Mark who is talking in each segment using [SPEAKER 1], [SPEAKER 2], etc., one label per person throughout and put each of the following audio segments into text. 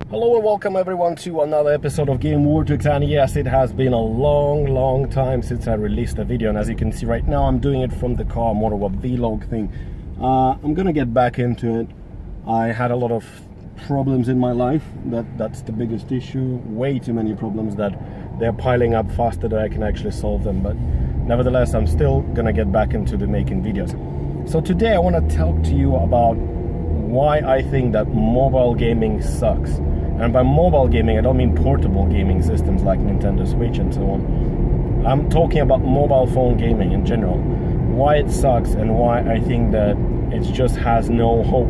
[SPEAKER 1] Hello and welcome everyone to another episode of Game Vortex, and yes, it has been a long time since I released a video, and as you can see right now I'm doing it from the car, more of a vlog thing. I'm gonna get back into it. I had a lot of problems in my life, that's the biggest issue. Way too many problems that they're piling up faster than I can actually solve them, but nevertheless I'm still gonna get back into the making videos. So today I want to talk to you about why I think that mobile gaming sucks. And by mobile gaming I don't mean portable gaming systems like Nintendo Switch and so on. I'm talking about mobile phone gaming in general. Why it sucks and why I think that it just has no hope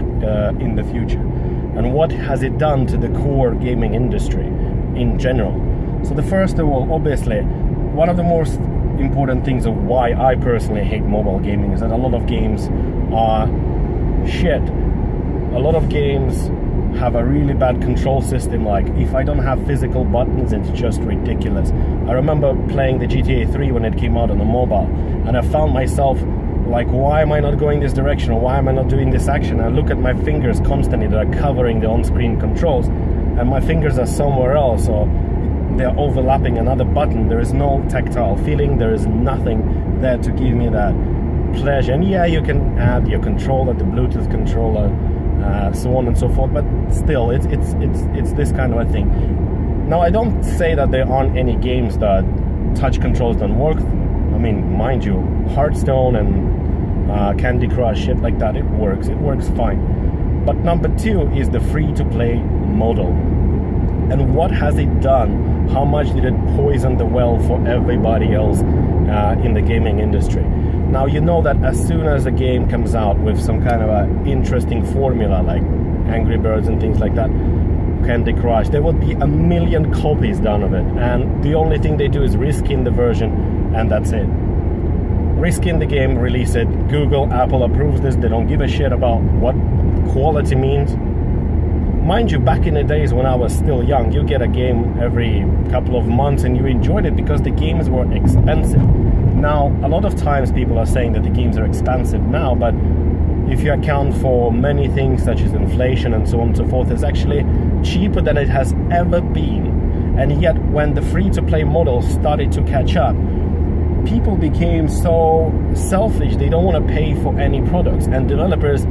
[SPEAKER 1] in the future. And what has it done to the core gaming industry in general. So the first of all, obviously, one of the most important things of why I personally hate mobile gaming is that a lot of games are shit. A lot of games have a really bad control system. Like, if I don't have physical buttons, it's just ridiculous. I remember playing the GTA 3 when it came out on the mobile, and I found myself like, why am I not going this direction, or why am I not doing this action? I look at my fingers constantly that are covering the on-screen controls, and my fingers are somewhere else, or they're overlapping another button. There is no tactile feeling, there is nothing there to give me that pleasure. And yeah, you can add your controller, the Bluetooth controller, so on and so forth, but still it's this kind of a thing. Now, I don't say that there aren't any games that touch controls don't work. I mean, mind you, Hearthstone and Candy Crush, shit like that, it works fine. But number two is the free-to-play model. And what has it done? How much did it poison the well for everybody else in the gaming industry? Now, you know that as soon as a game comes out with some kind of a interesting formula, like Angry Birds and things like that, Candy Crush, there will be a million copies done of it, and the only thing they do is reskin the version, and that's it. Reskin the game, release it. Google, Apple approves this. They don't give a shit about what quality means. Mind you, back in the days when I was still young, you get a game every couple of months and you enjoyed it because the games were expensive. Now, a lot of times people are saying that the games are expensive now, but if you account for many things such as inflation and so on and so forth, it's actually cheaper than it has ever been. And yet, when the free-to-play model started to catch up, people became so selfish, they don't want to pay for any products, and developers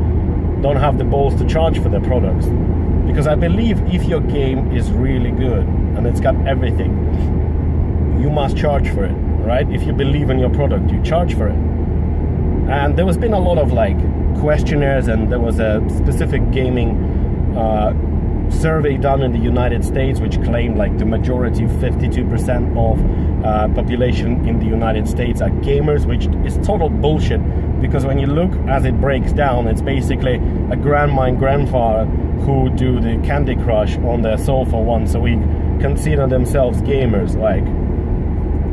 [SPEAKER 1] don't have the balls to charge for their products. Because I believe if your game is really good and it's got everything, you must charge for it, right? If you believe in your product, you charge for it. And there has been a lot of like questionnaires, and there was a specific gaming survey done in the United States which claimed like the majority, 52% of population in the United States are gamers, which is total bullshit. Because when you look as it breaks down, it's basically a grandma and grandfather who do the Candy Crush on their sofa once a week consider themselves gamers, like.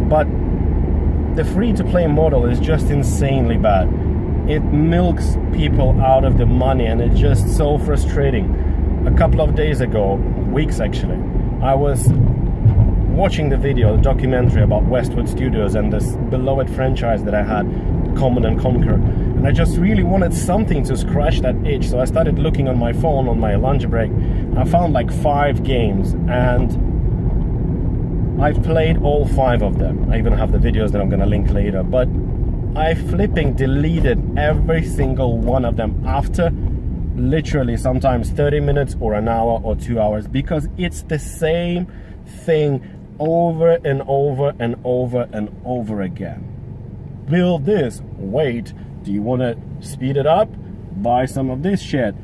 [SPEAKER 1] But the free-to-play model is just insanely bad. It milks people out of the money, and it's just so frustrating. A couple of days ago, weeks actually, I was watching the documentary about Westwood Studios and this beloved franchise that I had, Command & Conquer, and I just really wanted something to scratch that itch, so I started looking on my phone on my lunch break. I found like 5 games, and I've played all 5 of them. I even have the videos that I'm gonna link later, but I flipping deleted every single one of them after literally sometimes 30 minutes or an hour or 2 hours, because it's the same thing over and over and over and over again. Build this, wait, do you want to speed it up? Buy some of this shit.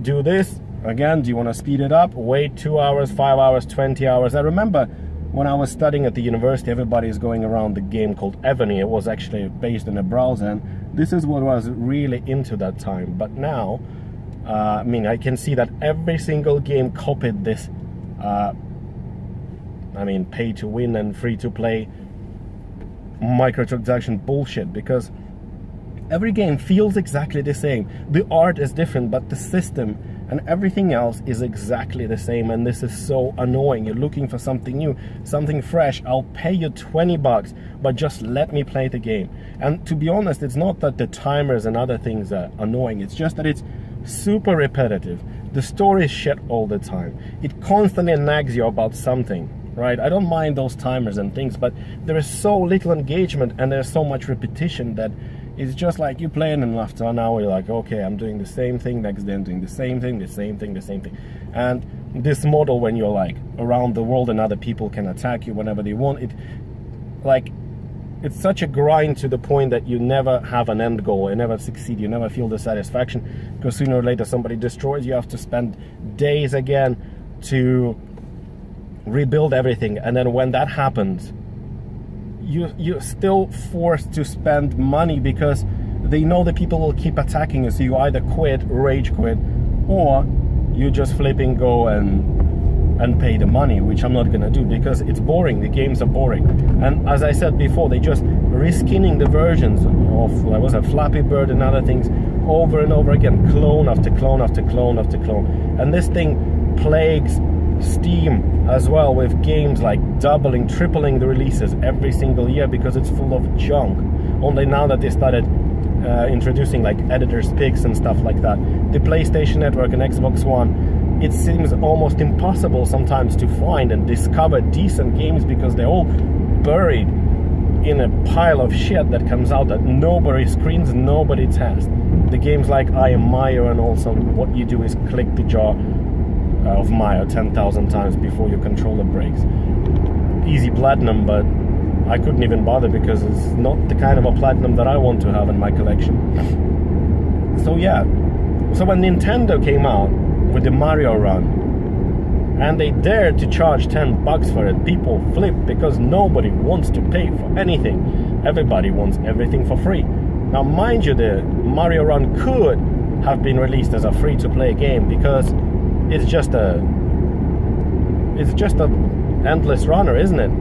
[SPEAKER 1] Do this, again, do you want to speed it up? Wait 2 hours, 5 hours, 20 hours. I remember when I was studying at the university, everybody is going around the game called Ebony. It was actually based on a browser, and this is what I was really into that time. But now, I mean, I can see that every single game copied this, pay to win and free to play microtransaction bullshit, because every game feels exactly the same. The art is different, but the system and everything else is exactly the same, and this is so annoying. You're looking for something new, something fresh. I'll pay you $20, but just let me play the game. And to be honest, it's not that the timers and other things are annoying, it's just that it's super repetitive. The story is shit all the time. It constantly nags you about something, right? I don't mind those timers and things, but there is so little engagement and there's so much repetition that it's just like you play, and after an hour you're like, okay, I'm doing the same thing, next day I'm doing the same thing, the same thing, the same thing. And this model, when you're like around the world and other people can attack you whenever they want, it's such a grind to the point that you never have an end goal, you never succeed, you never feel the satisfaction, because sooner or later somebody destroys you, have to spend days again to rebuild everything, and then when that happens, you're still forced to spend money because they know that people will keep attacking you, so you either quit, rage quit, or you just flipping go and pay the money, which I'm not gonna do because it's boring. The games are boring. And as I said before, they just reskinning the versions of, like, was it Flappy Bird and other things over and over again, clone after clone after clone after clone. And this thing plagues Steam as well, with games like doubling, tripling the releases every single year because it's full of junk. Only now that they started introducing like editors picks and stuff like that, the PlayStation Network and Xbox One, it seems almost impossible sometimes to find and discover decent games because they're all buried in a pile of shit that comes out that nobody screens, nobody tests. The games like I Am Mayo, and also what you do is click the jar of Mayo 10,000 times before your controller breaks. Easy platinum, but I couldn't even bother because it's not the kind of a platinum that I want to have in my collection. So yeah, so when Nintendo came out with the Mario Run and they dared to charge $10 for it, people flipped because nobody wants to pay for anything. Everybody wants everything for free. Now mind you, the Mario Run could have been released as a free-to-play game because it's just a endless runner, isn't it?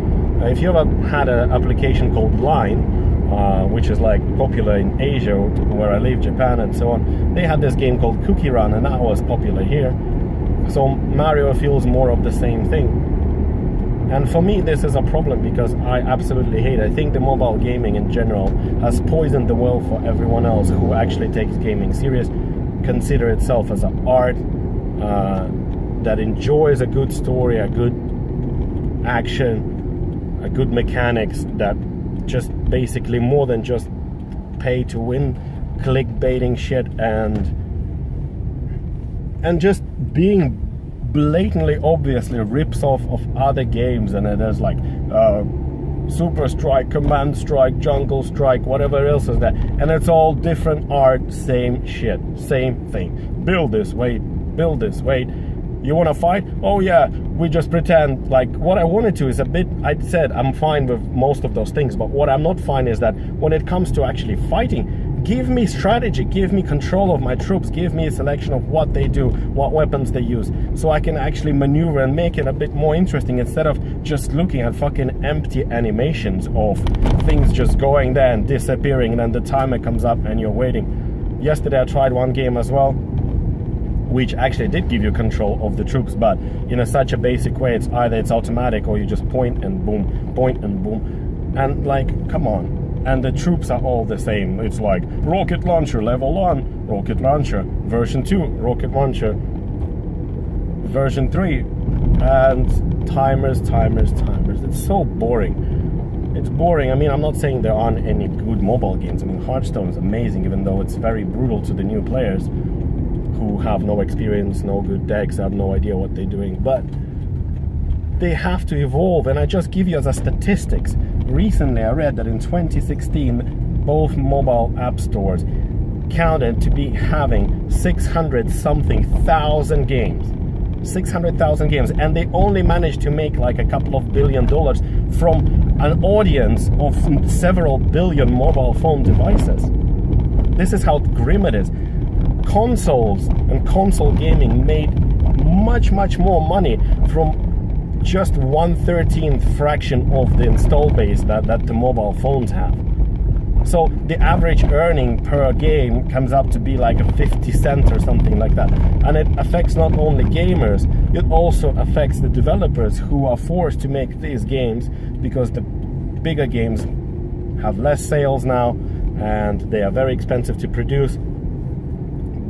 [SPEAKER 1] If you ever had an application called Line, which is like popular in Asia, where I live, Japan and so on, they had this game called Cookie Run, and that was popular here. So Mario feels more of the same thing. And for me, this is a problem because I absolutely hate it. I think the mobile gaming in general has poisoned the well for everyone else who actually takes gaming serious, consider itself as an art, that enjoys a good story, a good action, a good mechanics, that just basically more than just pay to win, clickbaiting shit, and just being blatantly, obviously rips off of other games. And there's like Super Strike, Command Strike, Jungle Strike, whatever else is there, and it's all different art, same shit, same thing. Build this, wait, build this, wait. You want to fight? Oh yeah, we just pretend. Like, what I wanted to is a bit, I said I'm fine with most of those things, but what I'm not fine is that when it comes to actually fighting, give me strategy, give me control of my troops, give me a selection of what they do, what weapons they use, so I can actually maneuver and make it a bit more interesting, instead of just looking at fucking empty animations of things just going there and disappearing, and then the timer comes up and you're waiting. Yesterday I tried one game as well, which actually did give you control of the troops, but in such a basic way. It's either it's automatic or you just point and boom, and like, come on. And the troops are all the same. It's like rocket launcher level 1, rocket launcher version 2, rocket launcher version 3, and timers. It's so boring. It's boring. I mean, I'm not saying there aren't any good mobile games. I mean, Hearthstone is amazing, even though it's very brutal to the new players who have no experience, no good decks, have no idea what they're doing. But they have to evolve. And I just give you as a statistics. Recently I read that in 2016 both mobile app stores counted to be having 600-something thousand games. 600,000 games, and they only managed to make like a couple of $1 billion from an audience of several billion mobile phone devices. This is how grim it is. Consoles and console gaming made much more money from just 1/13th fraction of the install base that the mobile phones have. So the average earning per game comes up to be like a 50 cents or something like that. And it affects not only gamers, it also affects the developers who are forced to make these games because the bigger games have less sales now and they are very expensive to produce.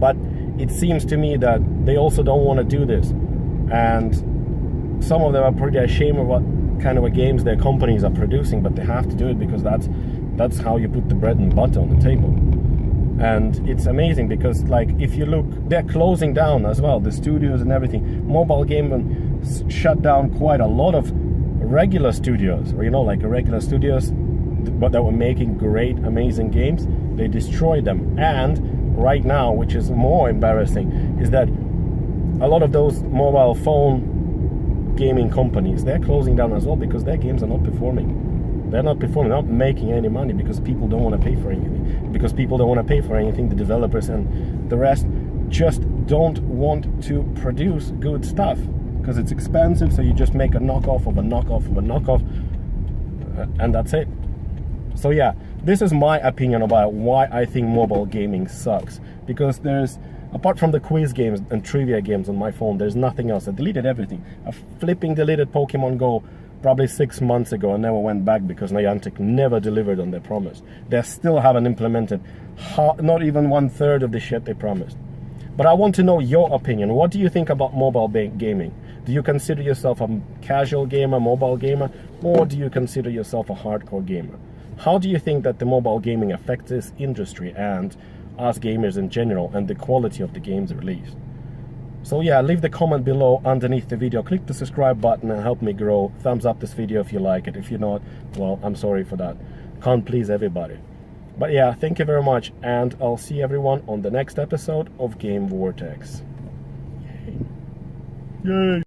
[SPEAKER 1] But it seems to me that they also don't want to do this, and some of them are pretty ashamed of what kind of games their companies are producing, but they have to do it because that's how you put the bread and butter on the table. And it's amazing because, like, if you look, they're closing down as well, the studios and everything. Mobile gaming shut down quite a lot of regular studios, or, you know, like regular studios but that were making great, amazing games. They destroyed them. And right now, which is more embarrassing, is that a lot of those mobile phone gaming companies, they're closing down as well because their games are not performing. They're not performing, they're not making any money because people don't want to pay for anything. Because people don't want to pay for anything, the developers and the rest just don't want to produce good stuff because it's expensive, so you just make a knockoff of a knockoff of a knockoff, and that's it. So yeah, this is my opinion about why I think mobile gaming sucks. Because there's, apart from the quiz games and trivia games on my phone, there's nothing else. I deleted everything. I flipping deleted Pokemon Go probably 6 months ago and never went back because Niantic never delivered on their promise. They still haven't implemented not even 1/3 of the shit they promised. But I want to know your opinion. What do you think about mobile gaming? Do you consider yourself a casual gamer, mobile gamer, or do you consider yourself a hardcore gamer? How do you think that the mobile gaming affects this industry and us gamers in general and the quality of the games released? So yeah, leave the comment below underneath the video. Click the subscribe button and help me grow. Thumbs up this video if you like it. If you're not, well, I'm sorry for that. Can't please everybody. But yeah, thank you very much, and I'll see everyone on the next episode of Game Vortex. Yay. Yay.